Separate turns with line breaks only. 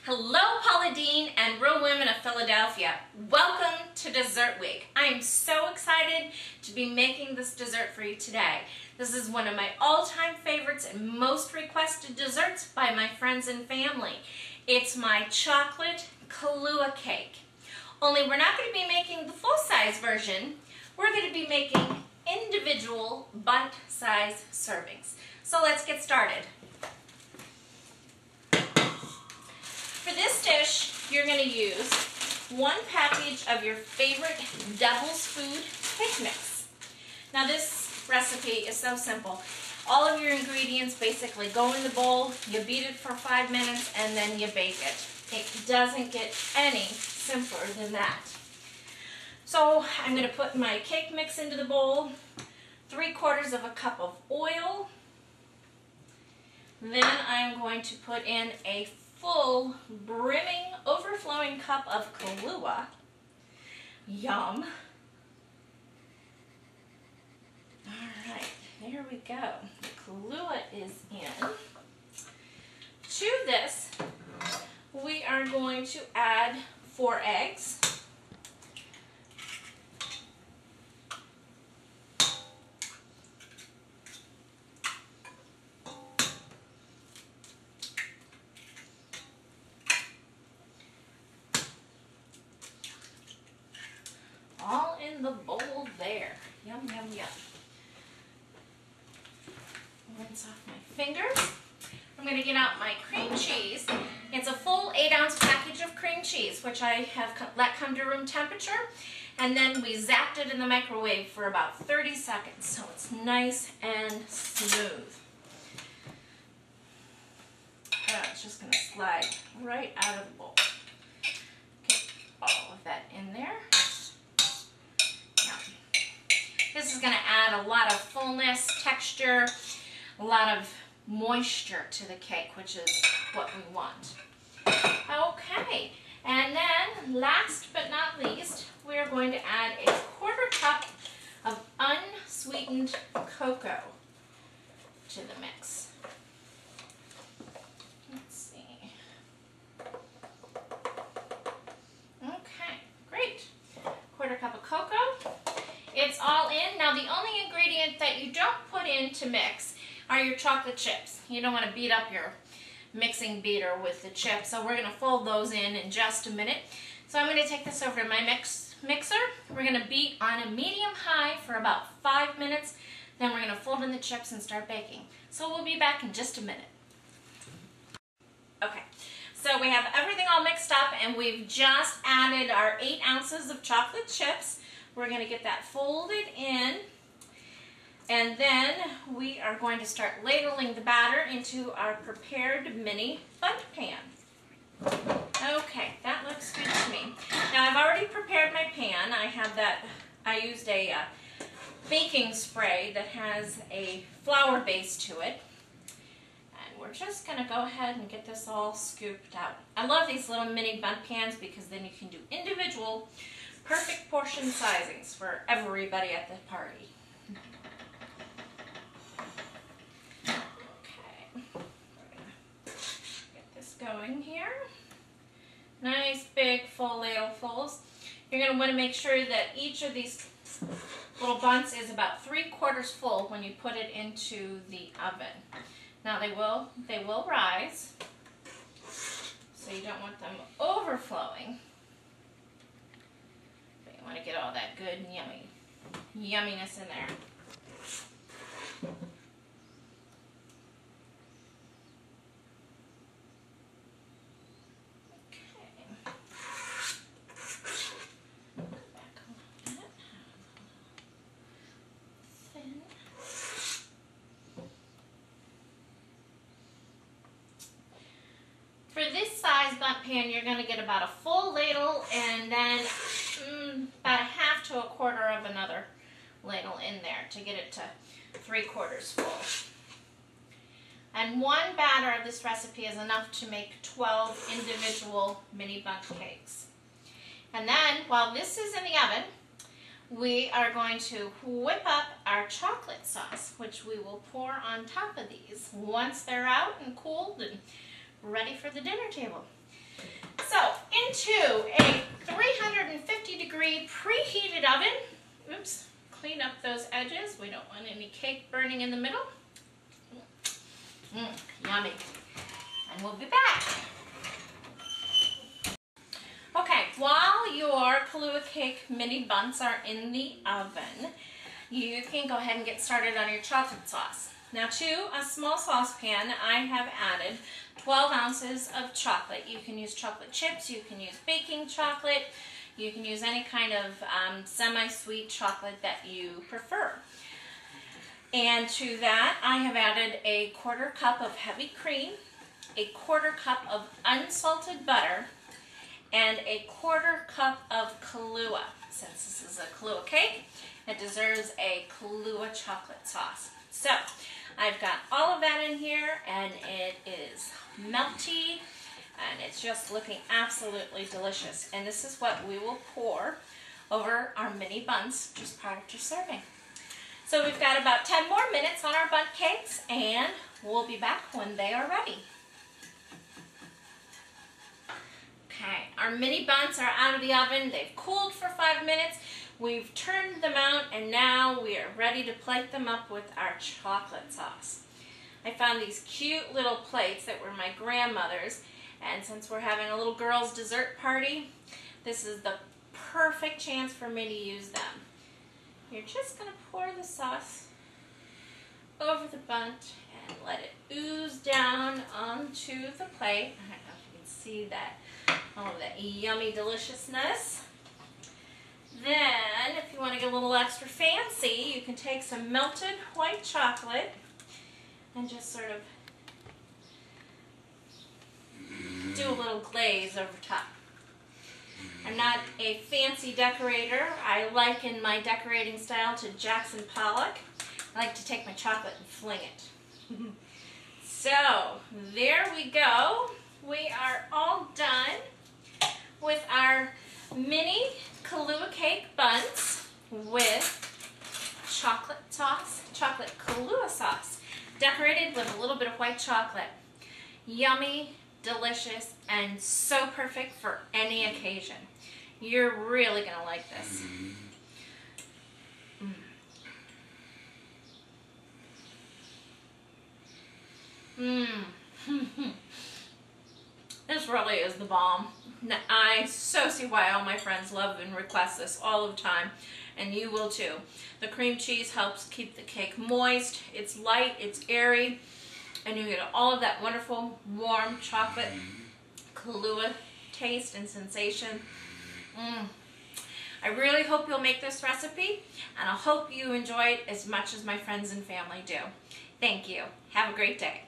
Hello, Paula Dean and Real Women of Philadelphia. Welcome to Dessert Week. I am so excited to be making this dessert for you today. This is one of my all-time favorites and most requested desserts by my friends and family. It's my chocolate Kahlua cake. Only we're not going to be making the full-size version. We're going to be making individual Bundt size servings. So let's get started. For this dish, you're going to use 1 package of your favorite Devil's Food cake mix. Now this recipe is so simple. All of your ingredients basically go in the bowl, you beat it for 5 minutes, and then you bake it. It doesn't get any simpler than that. So I'm going to put my cake mix into the bowl, 3/4 of a cup of oil. Then I'm going to put in a full, brimming, overflowing cup of Kahlua. Yum. Alright, there we go. The Kahlua is in. To this, we are going to add 4 eggs. All in the bowl there. Yum, yum, yum. Rinse off my fingers. I'm going to get out my cream cheese. It's a full 8-ounce package of cream cheese, which I have let come to room temperature. And then we zapped it in the microwave for about 30 seconds, so it's nice and smooth. It's just going to slide right out of the bowl. Get all of that in there. This is going to add a lot of fullness, texture, a lot of moisture to the cake, which is what we want. Okay, and then last but not least, we're going to add a 1/4 cup of unsweetened cocoa to the mix. Let's see. Okay, great. 1/4 cup of cocoa. It's all in. Now the only ingredient that you don't put in to mix are your chocolate chips. You don't want to beat up your mixing beater with the chips, so we're going to fold those in just a minute. So I'm going to take this over to my mixer. We're going to beat on a medium-high for about 5 minutes. Then we're going to fold in the chips and start baking. So we'll be back in just a minute. Okay, so we have everything all mixed up and we've just added our 8 ounces of chocolate chips. We're going to get that folded in, and then we are going to start ladling the batter into our prepared mini Bundt pan. Okay, that looks good to me. Now I've already prepared my pan. I used a baking spray that has a flour base to it. And we're just going to go ahead and get this all scooped out. I love these little mini Bundt pans because then you can do individual perfect portion sizings for everybody at the party. Okay, we're gonna get this going here. Nice big full ladlefuls. You're going to want to make sure that each of these little bunts is about 3/4 full when you put it into the oven. Now they will rise, so you don't want them overflowing. I want to get all that good and yumminess in there. Okay. Back a little bit. Thin. For this size Bundt pan, you're going to get about a full ladle and then about a 1/2 to 1/4 of another ladle in there to get it to 3/4 full. And 1 batter of this recipe is enough to make 12 individual mini Bundt cakes. And then while this is in the oven, we are going to whip up our chocolate sauce, which we will pour on top of these once they're out and cooled and ready for the dinner table. So into a 350-degree preheated oven. Oops, clean up those edges. We don't want any cake burning in the middle. Yummy. And we'll be back. Okay, while your Kahlua cake mini buns are in the oven, you can go ahead and get started on your chocolate sauce. Now to a small saucepan, I have added 12 ounces of chocolate. You can use chocolate chips, you can use baking chocolate, you can use any kind of semi-sweet chocolate that you prefer. And to that, I have added a 1/4 cup of heavy cream, a 1/4 cup of unsalted butter, and a 1/4 cup of Kahlua. Since this is a Kahlua cake, it deserves a Kahlua chocolate sauce. So I've got all of that in here, and it is melty, and it's just looking absolutely delicious. And this is what we will pour over our mini buns just prior to serving. So we've got about 10 more minutes on our Bundt cakes, and we'll be back when they are ready. Okay, our mini buns are out of the oven. They've cooled for 5 minutes. We've turned them out, and now we are ready to plate them up with our chocolate sauce. I found these cute little plates that were my grandmother's, and since we're having a little girls' dessert party, this is the perfect chance for me to use them. You're just going to pour the sauce over the Bundt and let it ooze down onto the plate. I don't know if you can see that, all of that yummy deliciousness. Then, if you want to get a little extra fancy, you can take some melted white chocolate and just sort of do a little glaze over top. I'm not a fancy decorator. I liken my decorating style to Jackson Pollock. I like to take my chocolate and fling it. So, there we go. We are all done with our mini Kahlua cake buns with chocolate sauce, chocolate Kahlua sauce, decorated with a little bit of white chocolate. Yummy, delicious, and so perfect for any occasion. You're really going to like this. This really is the bomb. I so see why all my friends love and request this all the time, and you will too. The cream cheese helps keep the cake moist, it's light, it's airy, and you get all of that wonderful warm chocolate Kahlua taste and sensation. I really hope you'll make this recipe, and I hope you enjoy it as much as my friends and family do. Thank you. Have a great day.